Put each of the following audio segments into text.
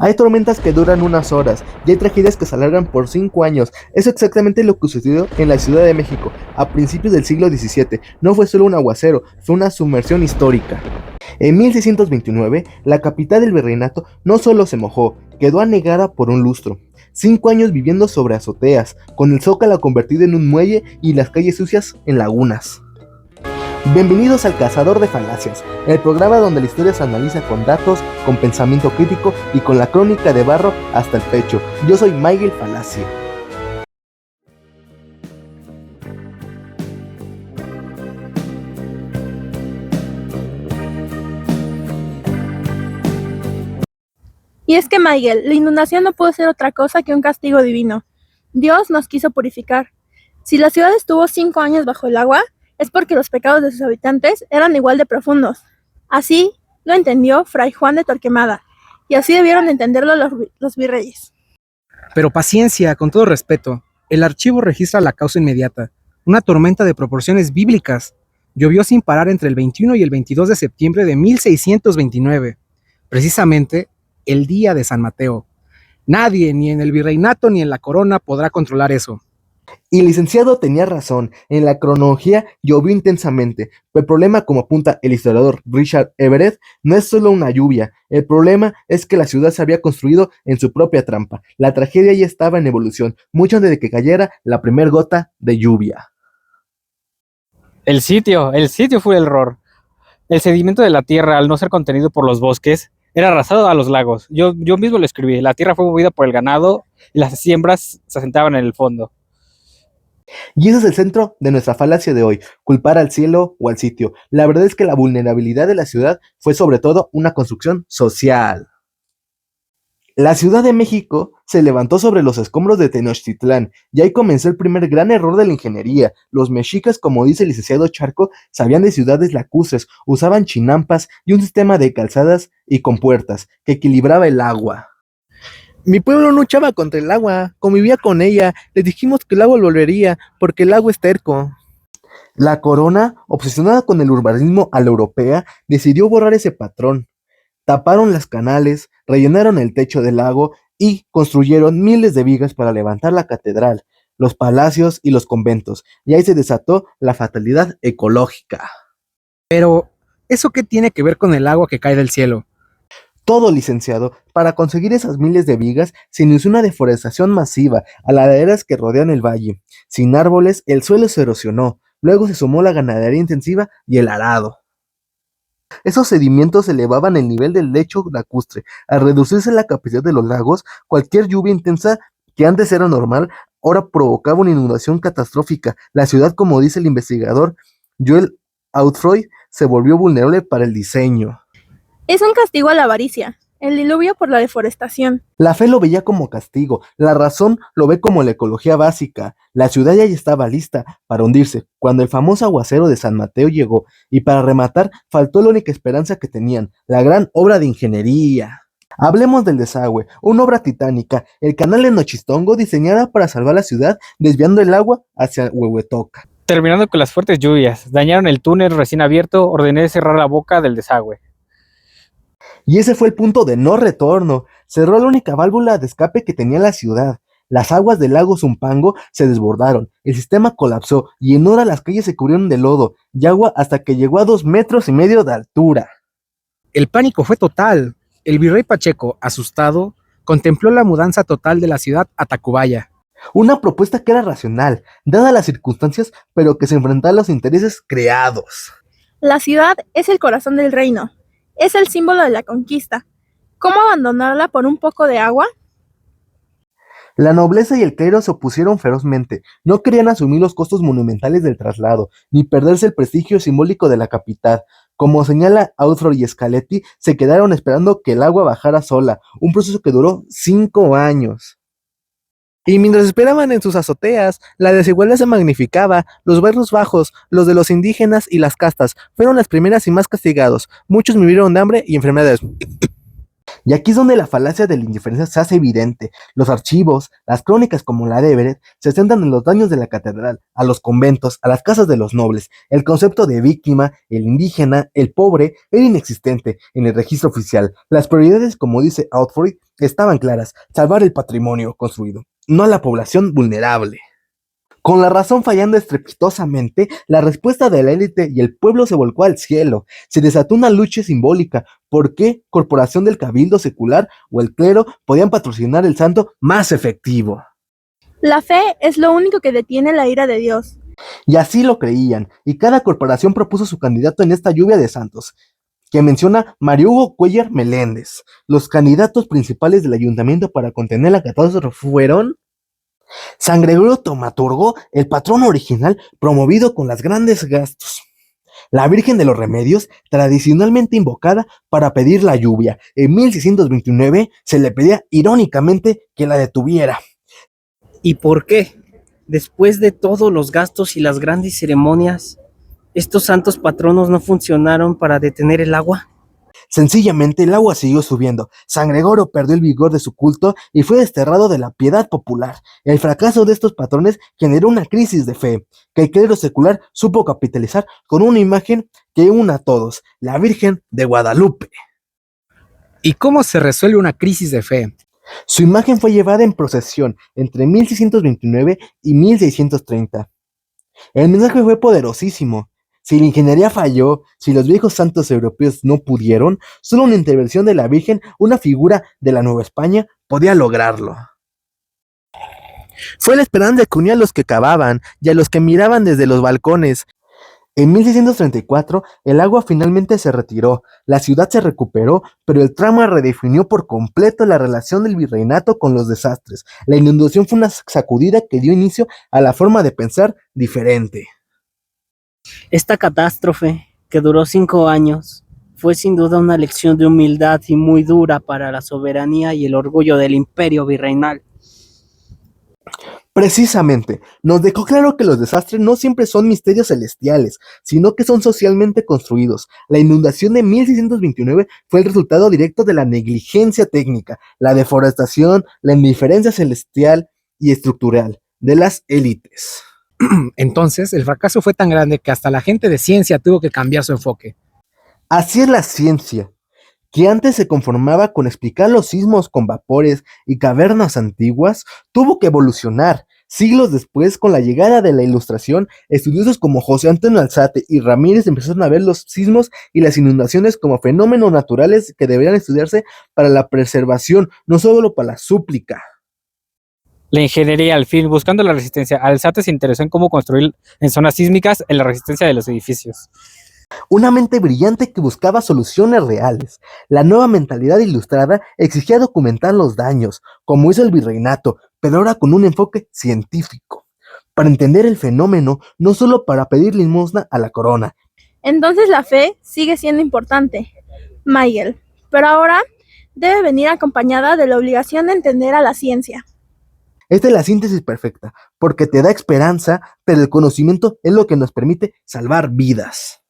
Hay tormentas que duran unas horas y hay tragedias que se alargan por 5 años. Es exactamente lo que sucedió en la Ciudad de México a principios del siglo XVII. No fue solo un aguacero, fue una sumersión histórica. En 1629, la capital del virreinato no solo se mojó, quedó anegada por un lustro. 5 años viviendo sobre azoteas, con el zócalo convertido en un muelle y las calles sucias en lagunas. Bienvenidos al Cazador de Falacias, el programa donde la historia se analiza con datos, con pensamiento crítico y con la crónica de barro hasta el pecho. Yo soy Miguel Falacia. Y es que, Miguel, la inundación no pudo ser otra cosa que un castigo divino. Dios nos quiso purificar. Si la ciudad estuvo 5 años bajo el agua, es porque los pecados de sus habitantes eran igual de profundos. Así lo entendió Fray Juan de Torquemada, y así debieron entenderlo los virreyes. Pero paciencia, con todo respeto. El archivo registra la causa inmediata. Una tormenta de proporciones bíblicas. Llovió sin parar entre el 21 y el 22 de septiembre de 1629. Precisamente el día de San Mateo. Nadie, ni en el virreinato ni en la corona, podrá controlar eso. Y el licenciado tenía razón, en la cronología llovió intensamente, pero el problema, como apunta el historiador Richard Everett, no es solo una lluvia, el problema es que la ciudad se había construido en su propia trampa, la tragedia ya estaba en evolución, mucho antes de que cayera la primer gota de lluvia. El sitio fue el error. El sedimento de la tierra, al no ser contenido por los bosques, era arrasado a los lagos. Yo mismo lo escribí, la tierra fue movida por el ganado y las siembras se asentaban en el fondo. Y ese es el centro de nuestra falacia de hoy, culpar al cielo o al sitio. La verdad es que la vulnerabilidad de la ciudad fue sobre todo una construcción social. La Ciudad de México se levantó sobre los escombros de Tenochtitlán, y ahí comenzó el primer gran error de la ingeniería. Los mexicas, como dice el licenciado Charco, sabían de ciudades lacustres, usaban chinampas y un sistema de calzadas y compuertas que equilibraba el agua. Mi pueblo no luchaba contra el agua, convivía con ella, les dijimos que el agua volvería, porque el agua es terco. La corona, obsesionada con el urbanismo a la europea, decidió borrar ese patrón. Taparon las canales, rellenaron el techo del lago y construyeron miles de vigas para levantar la catedral, los palacios y los conventos, y ahí se desató la fatalidad ecológica. Pero, ¿eso qué tiene que ver con el agua que cae del cielo? Todo, licenciado, para conseguir esas miles de vigas se inició una deforestación masiva a las laderas que rodean el valle. Sin árboles, el suelo se erosionó, luego se sumó la ganadería intensiva y el arado. Esos sedimentos elevaban el nivel del lecho lacustre. Al reducirse la capacidad de los lagos, cualquier lluvia intensa que antes era normal, ahora provocaba una inundación catastrófica. La ciudad, como dice el investigador Joel Outfroy, se volvió vulnerable para el diseño. Es un castigo a la avaricia, el diluvio por la deforestación. La fe lo veía como castigo, la razón lo ve como la ecología básica. La ciudad ya estaba lista para hundirse cuando el famoso aguacero de San Mateo llegó, y para rematar faltó la única esperanza que tenían, la gran obra de ingeniería. Hablemos del desagüe, una obra titánica, el canal de Nochistongo diseñada para salvar la ciudad desviando el agua hacia Huehuetoca. Terminando con las fuertes lluvias, dañaron el túnel recién abierto, ordené cerrar la boca del desagüe. Y ese fue el punto de no retorno. Cerró la única válvula de escape que tenía la ciudad. Las aguas del lago Zumpango se desbordaron, el sistema colapsó y en horas las calles se cubrieron de lodo y agua hasta que llegó a 2,5 metros de altura. El pánico fue total. El virrey Pacheco, asustado, contempló la mudanza total de la ciudad a Tacubaya. Una propuesta que era racional, dadas las circunstancias, pero que se enfrentaba a los intereses creados. La ciudad es el corazón del reino. Es el símbolo de la conquista. ¿Cómo abandonarla por un poco de agua? La nobleza y el clero se opusieron ferozmente, no querían asumir los costos monumentales del traslado, ni perderse el prestigio simbólico de la capital. Como señala Outfroy y Scaletti, se quedaron esperando que el agua bajara sola, un proceso que duró 5 años. Y mientras esperaban en sus azoteas, la desigualdad se magnificaba, los barrios bajos, los de los indígenas y las castas, fueron las primeras y más castigados, muchos murieron de hambre y enfermedades. Y aquí es donde la falacia de la indiferencia se hace evidente. Los archivos, las crónicas como la de Everett, se centran en los daños de la catedral, a los conventos, a las casas de los nobles. El concepto de víctima, el indígena, el pobre, era inexistente en el registro oficial. Las prioridades, como dice Outford, estaban claras: salvar el patrimonio construido, no a la población vulnerable. Con la razón fallando estrepitosamente, la respuesta de la élite y el pueblo se volcó al cielo. Se desató una lucha simbólica. ¿Por qué corporación del cabildo secular o el clero podían patrocinar el santo más efectivo? La fe es lo único que detiene la ira de Dios. Y así lo creían, y cada corporación propuso su candidato en esta lluvia de santos, que menciona Mario Hugo Cuellar Meléndez. Los candidatos principales del ayuntamiento para contener la catástrofe fueron San Gregorio Taumaturgo, el patrón original promovido con los grandes gastos. La Virgen de los Remedios, tradicionalmente invocada para pedir la lluvia. En 1629 se le pedía irónicamente que la detuviera. ¿Y por qué? Después de todos los gastos y las grandes ceremonias, ¿estos santos patronos no funcionaron para detener el agua? Sencillamente el agua siguió subiendo. San Gregorio perdió el vigor de su culto y fue desterrado de la piedad popular. El fracaso de estos patrones generó una crisis de fe, que el clero secular supo capitalizar con una imagen que une a todos: la Virgen de Guadalupe. ¿Y cómo se resuelve una crisis de fe? Su imagen fue llevada en procesión entre 1629 y 1630. El mensaje fue poderosísimo. Si la ingeniería falló, si los viejos santos europeos no pudieron, solo una intervención de la Virgen, una figura de la Nueva España, podía lograrlo. Fue la esperanza que unía a los que cavaban y a los que miraban desde los balcones. En 1634, el agua finalmente se retiró, la ciudad se recuperó, pero el trauma redefinió por completo la relación del virreinato con los desastres. La inundación fue una sacudida que dio inicio a la forma de pensar diferente. Esta catástrofe, que duró 5 años, fue sin duda una lección de humildad y muy dura para la soberanía y el orgullo del imperio virreinal. Precisamente, nos dejó claro que los desastres no siempre son misterios celestiales, sino que son socialmente construidos. La inundación de 1629 fue el resultado directo de la negligencia técnica, la deforestación, la indiferencia celestial y estructural de las élites. Entonces, el fracaso fue tan grande que hasta la gente de ciencia tuvo que cambiar su enfoque. Así es la ciencia, que antes se conformaba con explicar los sismos con vapores y cavernas antiguas, tuvo que evolucionar. Siglos después, con la llegada de la Ilustración, estudiosos como José Antonio Alzate y Ramírez empezaron a ver los sismos y las inundaciones como fenómenos naturales que deberían estudiarse para la preservación, no solo para la súplica. La ingeniería, al fin, buscando la resistencia. Alzate se interesó en cómo construir en zonas sísmicas en la resistencia de los edificios. Una mente brillante que buscaba soluciones reales. La nueva mentalidad ilustrada exigía documentar los daños, como hizo el virreinato, pero ahora con un enfoque científico, para entender el fenómeno, no solo para pedir limosna a la corona. Entonces la fe sigue siendo importante, Miguel, pero ahora debe venir acompañada de la obligación de entender a la ciencia. Esta es la síntesis perfecta, porque te da esperanza, pero el conocimiento es lo que nos permite salvar vidas.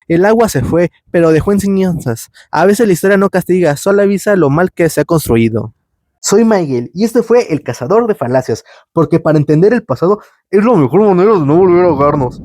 El agua se fue, pero dejó enseñanzas. A veces la historia no castiga, solo avisa lo mal que se ha construido. Soy Miguel y este fue El Cazador de Falacias, porque para entender el pasado es la mejor manera de no volver a ahogarnos.